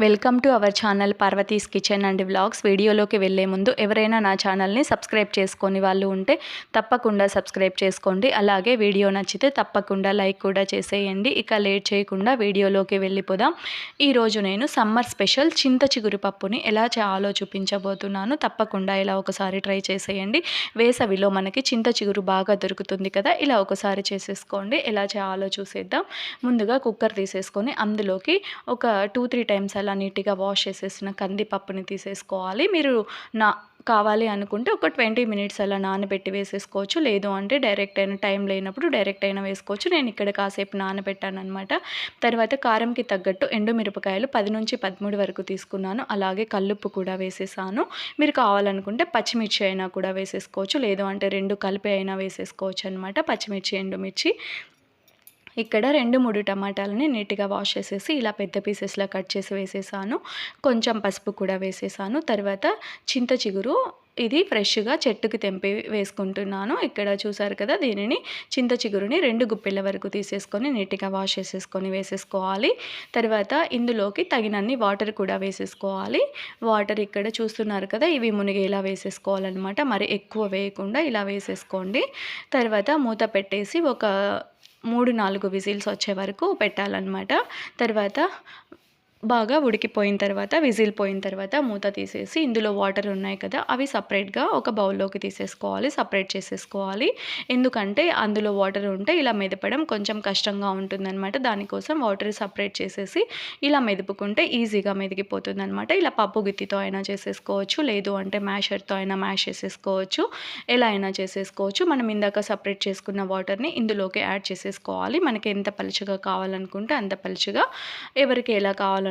Welcome to our channel Parvati's kitchen and vlogs. వీడియోలోకి వెళ్ళే ముందు ఎవరైనా నా ఛానల్ని సబ్స్క్రైబ్ చేసుకొని వాళ్ళు ఉంటే తప్పకుండా సబ్స్క్రైబ్ చేసుకోండి. అలాగే వీడియో నచ్చితే తప్పకుండా లైక్ కూడా చేసేయండి. ఇక లేట్ చేయకుండా వీడియోలోకి వెళ్ళిపోదాం. ఈరోజు నేను సమ్మర్ స్పెషల్ చింత చిగురు పప్పుని ఎలా చేయాలో చూపించబోతున్నాను. తప్పకుండా ఇలా ఒకసారి ట్రై చేసేయండి. వేసవిలో మనకి చింత చిగురు బాగా దొరుకుతుంది కదా, ఇలా ఒకసారి చేసేసుకోండి. ఎలా చేయాలో చూసేద్దాం. ముందుగా కుక్కర్ తీసేసుకొని అందులోకి ఒక 2-3 టైమ్స్ అలా నీట్గా వాష్ చేసేసిన కందిపప్పుని తీసేసుకోవాలి. మీరు కావాలి అనుకుంటే ఒక 20 మినిట్స్ అలా నానబెట్టి వేసేసుకోవచ్చు. లేదు అంటే డైరెక్ట్ అయినా, టైం లేనప్పుడు డైరెక్ట్ అయినా వేసుకోవచ్చు. నేను ఇక్కడ కాసేపు నానబెట్టాను అనమాట. తర్వాత కారంకి తగ్గట్టు ఎండుమిరపకాయలు 10 నుంచి 13 వరకు తీసుకున్నాను. అలాగే కల్లుప్పు కూడా వేసేసాను. మీరు కావాలనుకుంటే పచ్చిమిర్చి అయినా కూడా వేసేసుకోవచ్చు. లేదు అంటే 2 కలిపి అయినా వేసేసుకోవచ్చు అనమాట. పచ్చిమిర్చి, ఎండుమిర్చి. ఇక్కడ 2-3 టమాటాలని నీట్గా వాష్ చేసేసి ఇలా పెద్ద పీసెస్లా కట్ చేసి వేసేసాను. కొంచెం పసుపు కూడా వేసేసాను. తర్వాత చింత చిగురు ఇది ఫ్రెష్గా చెట్టుకి తెంపి వేసుకుంటున్నాను. ఇక్కడ చూసారు కదా, దీనిని చింత చిగురుని 2 గుప్పెల వరకు తీసేసుకొని నీట్గా వాష్ చేసేసుకొని వేసేసుకోవాలి. తర్వాత ఇందులోకి తగినన్ని వాటర్ కూడా వేసేసుకోవాలి. వాటర్ ఇక్కడ చూస్తున్నారు కదా, ఇవి మునిగేలా వేసేసుకోవాలన్నమాట. మరి ఎక్కువ వేయకుండా ఇలా వేసేసుకోండి. తర్వాత మూత పెట్టేసి ఒక 3-4 విజిల్స్ వచ్చే వరకు పెట్టాలన్నమాట. తర్వాత బాగా ఉడికిపోయిన తర్వాత, విజిల్ పోయిన తర్వాత మూత తీసేసి ఇందులో వాటర్ ఉన్నాయి కదా, అవి సపరేట్గా ఒక బౌల్లోకి తీసేసుకోవాలి, సపరేట్ చేసేసుకోవాలి. ఎందుకంటే అందులో వాటర్ ఉంటే ఇలా మెదపడం కొంచెం కష్టంగా ఉంటుందన్నమాట. దానికోసం వాటర్ సపరేట్ చేసేసి ఇలా మెదుపుకుంటే ఈజీగా మెదిగిపోతుంది అనమాట. ఇలా పప్పు గిత్తితో అయినా చేసేసుకోవచ్చు, లేదు అంటే మ్యాషర్తో అయినా మ్యాష్ చేసేసుకోవచ్చు. ఎలా అయినా చేసేసుకోవచ్చు. మనం ఇందాక సపరేట్ చేసుకున్న వాటర్ని ఇందులోకి యాడ్ చేసేసుకోవాలి. మనకి ఎంత పలుచగా కావాలనుకుంటే అంత పలుచగా, ఎవరికి ఎలా కావాలనుకుంటే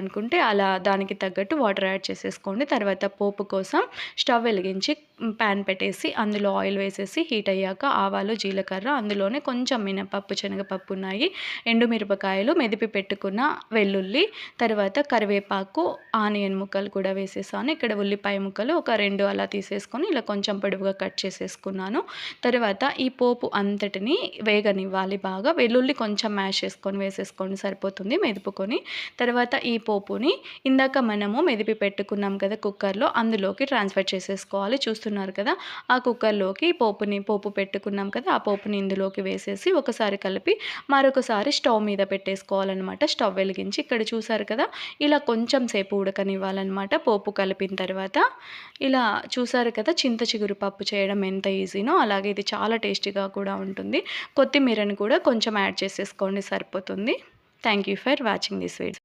అలా దానికి తగ్గట్టు వాటర్ యాడ్ చేసేసుకోండి. తర్వాత పోపు కోసం స్టవ్ వెలిగించి ప్యాన్ పెట్టేసి అందులో ఆయిల్ వేసేసి హీట్ అయ్యాక ఆవాలు, జీలకర్ర, అందులోనే కొంచెం మినపప్పు, శనగపప్పు ఉన్నాయి, ఎండుమిరపకాయలు, మెదిపి పెట్టుకున్న వెల్లుల్లి, తర్వాత కరివేపాకు, ఆనియన్ ముక్కలు కూడా వేసేసాను. ఇక్కడ ఉల్లిపాయ ముక్కలు ఒక 2 అలా తీసేసుకొని ఇలా కొంచెం పొడవుగా కట్ చేసేసుకున్నాను. తర్వాత ఈ పోపు అంతటిని వేగనివ్వాలి బాగా. వెల్లుల్లి కొంచెం మ్యాష్ చేసుకొని వేసేసుకోండి, సరిపోతుంది మెదుపుకొని. తర్వాత ఈ పోపుని ఇందాక మనము మెదిపి పెట్టుకున్నాం కదా కుక్కర్లో, అందులోకి ట్రాన్స్ఫర్ చేసేసుకోవాలి. చూస్తున్నారు కదా, ఆ కుక్కర్లోకి పోపు పెట్టుకున్నాం కదా, ఆ పోపుని ఇందులోకి వేసేసి ఒకసారి కలిపి మరొకసారి స్టవ్ మీద పెట్టేసుకోవాలన్నమాట. స్టవ్ వెలిగించి ఇక్కడ చూసారు కదా, ఇలా కొంచెం సేపు ఉడకనివ్వాలన్నమాట. పోపు కలిపిన తర్వాత ఇలా చూసారు కదా, చింత చిగురు పప్పు చేయడం ఎంత ఈజీనో అలాగే ఇది చాలా టేస్టీగా కూడా ఉంటుంది. కొత్తిమీరని కూడా కొంచెం యాడ్ చేసేసుకోండి, సరిపోతుంది. Thank you for watching this video.